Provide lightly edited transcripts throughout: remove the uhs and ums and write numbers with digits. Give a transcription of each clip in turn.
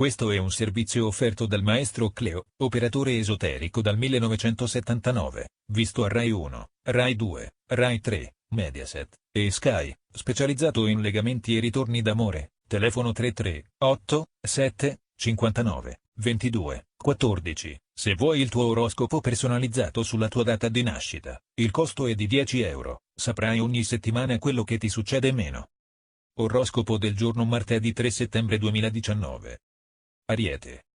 Questo è un servizio offerto dal maestro Cleo, operatore esoterico dal 1979, visto a Rai 1, Rai 2, Rai 3, Mediaset e Sky, specializzato in legamenti e ritorni d'amore. Telefono 33 7 59 22 14. Se vuoi il tuo oroscopo personalizzato sulla tua data di nascita, il costo è di 10 euro. Saprai ogni settimana quello che ti succede meno. Oroscopo del giorno martedì 3 settembre 2019. Ariete.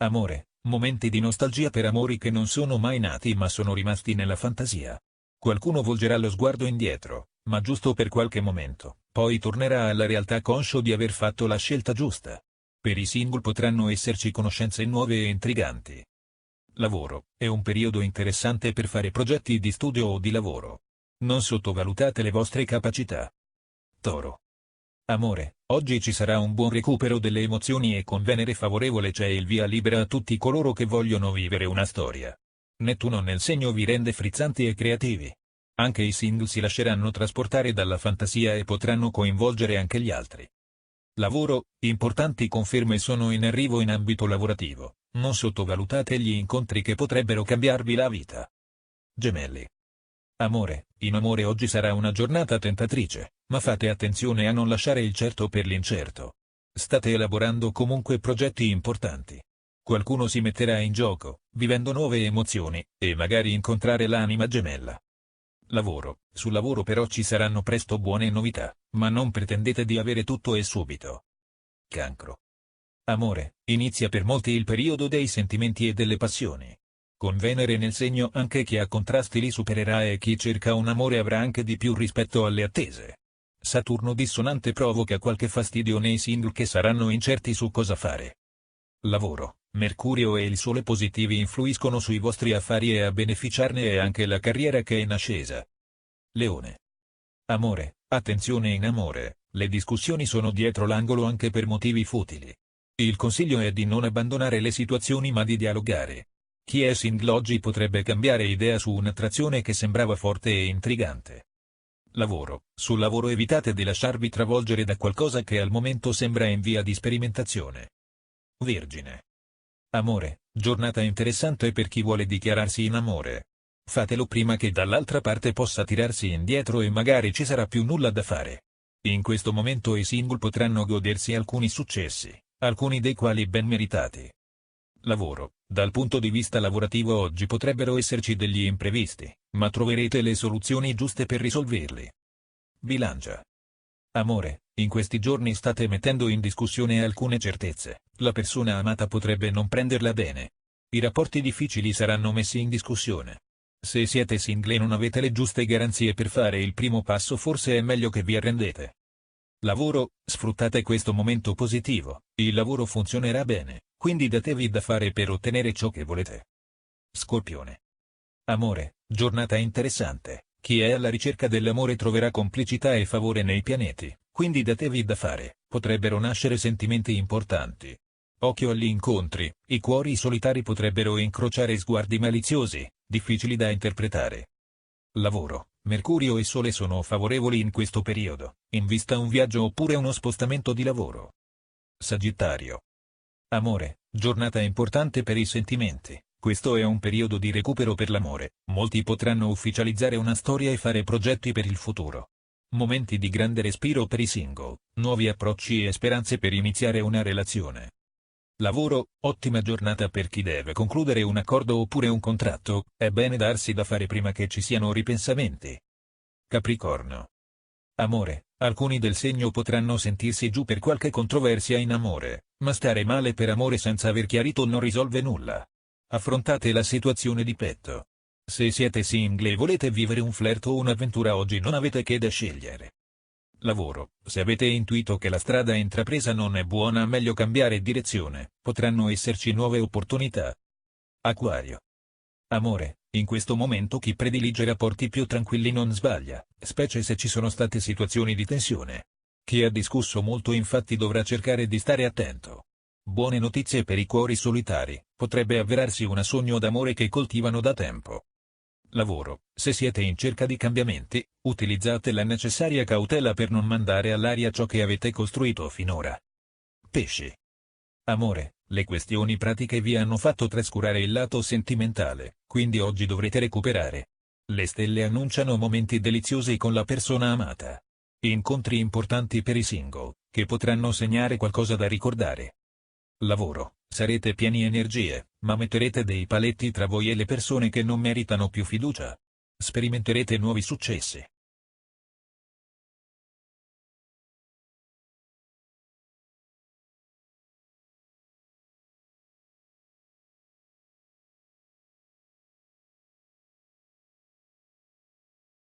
Amore, momenti di nostalgia per amori che non sono mai nati ma sono rimasti nella fantasia. Qualcuno volgerà lo sguardo indietro, ma giusto per qualche momento, poi tornerà alla realtà conscio di aver fatto la scelta giusta. Per i single potranno esserci conoscenze nuove e intriganti. Lavoro, è un periodo interessante per fare progetti di studio o di lavoro. Non sottovalutate le vostre capacità. Toro. Amore, oggi ci sarà un buon recupero delle emozioni e con Venere favorevole c'è il via libera a tutti coloro che vogliono vivere una storia. Nettuno nel segno vi rende frizzanti e creativi. Anche i single si lasceranno trasportare dalla fantasia e potranno coinvolgere anche gli altri. Lavoro, importanti conferme sono in arrivo in ambito lavorativo, non sottovalutate gli incontri che potrebbero cambiarvi la vita. Gemelli. Amore, in amore oggi sarà una giornata tentatrice, ma fate attenzione a non lasciare il certo per l'incerto. State elaborando comunque progetti importanti. Qualcuno si metterà in gioco, vivendo nuove emozioni, e magari incontrare l'anima gemella. Lavoro, sul lavoro però ci saranno presto buone novità, ma non pretendete di avere tutto e subito. Cancro. Amore, inizia per molti il periodo dei sentimenti e delle passioni. Con Venere nel segno anche chi ha contrasti li supererà e chi cerca un amore avrà anche di più rispetto alle attese. Saturno dissonante provoca qualche fastidio nei single che saranno incerti su cosa fare. Lavoro, Mercurio e il Sole positivi influiscono sui vostri affari e a beneficiarne è anche la carriera che è in ascesa. Leone. Amore, attenzione in amore, le discussioni sono dietro l'angolo anche per motivi futili. Il consiglio è di non abbandonare le situazioni ma di dialogare. Chi è single oggi potrebbe cambiare idea su un'attrazione che sembrava forte e intrigante. Lavoro, sul lavoro evitate di lasciarvi travolgere da qualcosa che al momento sembra in via di sperimentazione. Vergine. Amore, giornata interessante per chi vuole dichiararsi in amore. Fatelo prima che dall'altra parte possa tirarsi indietro e magari ci sarà più nulla da fare. In questo momento i single potranno godersi alcuni successi, alcuni dei quali ben meritati. Lavoro, dal punto di vista lavorativo oggi potrebbero esserci degli imprevisti, ma troverete le soluzioni giuste per risolverli. Bilancia. Amore, in questi giorni state mettendo in discussione alcune certezze, la persona amata potrebbe non prenderla bene. I rapporti difficili saranno messi in discussione. Se siete single e non avete le giuste garanzie per fare il primo passo forse è meglio che vi arrendete. Lavoro, sfruttate questo momento positivo, il lavoro funzionerà bene, quindi datevi da fare per ottenere ciò che volete. Scorpione. Amore, giornata interessante, chi è alla ricerca dell'amore troverà complicità e favore nei pianeti, quindi datevi da fare, potrebbero nascere sentimenti importanti. Occhio agli incontri, i cuori solitari potrebbero incrociare sguardi maliziosi, difficili da interpretare. Lavoro, Mercurio e Sole sono favorevoli in questo periodo, in vista un viaggio oppure uno spostamento di lavoro. Sagittario. Amore, giornata importante per i sentimenti, questo è un periodo di recupero per l'amore, molti potranno ufficializzare una storia e fare progetti per il futuro. Momenti di grande respiro per i single, nuovi approcci e speranze per iniziare una relazione. Lavoro, ottima giornata per chi deve concludere un accordo oppure un contratto, è bene darsi da fare prima che ci siano ripensamenti. Capricorno. Amore, alcuni del segno potranno sentirsi giù per qualche controversia in amore, ma stare male per amore senza aver chiarito non risolve nulla. Affrontate la situazione di petto. Se siete single e volete vivere un flirt o un'avventura oggi non avete che da scegliere. Lavoro, se avete intuito che la strada intrapresa non è buona meglio cambiare direzione, potranno esserci nuove opportunità. Acquario. Amore, in questo momento chi predilige rapporti più tranquilli non sbaglia, specie se ci sono state situazioni di tensione. Chi ha discusso molto infatti dovrà cercare di stare attento. Buone notizie per i cuori solitari, potrebbe avverarsi un sogno d'amore che coltivano da tempo. Lavoro, se siete in cerca di cambiamenti, utilizzate la necessaria cautela per non mandare all'aria ciò che avete costruito finora. Pesci. Amore, le questioni pratiche vi hanno fatto trascurare il lato sentimentale, quindi oggi dovrete recuperare. Le stelle annunciano momenti deliziosi con la persona amata. Incontri importanti per i single, che potranno segnare qualcosa da ricordare. Lavoro, sarete pieni energie, ma metterete dei paletti tra voi e le persone che non meritano più fiducia. Sperimenterete nuovi successi,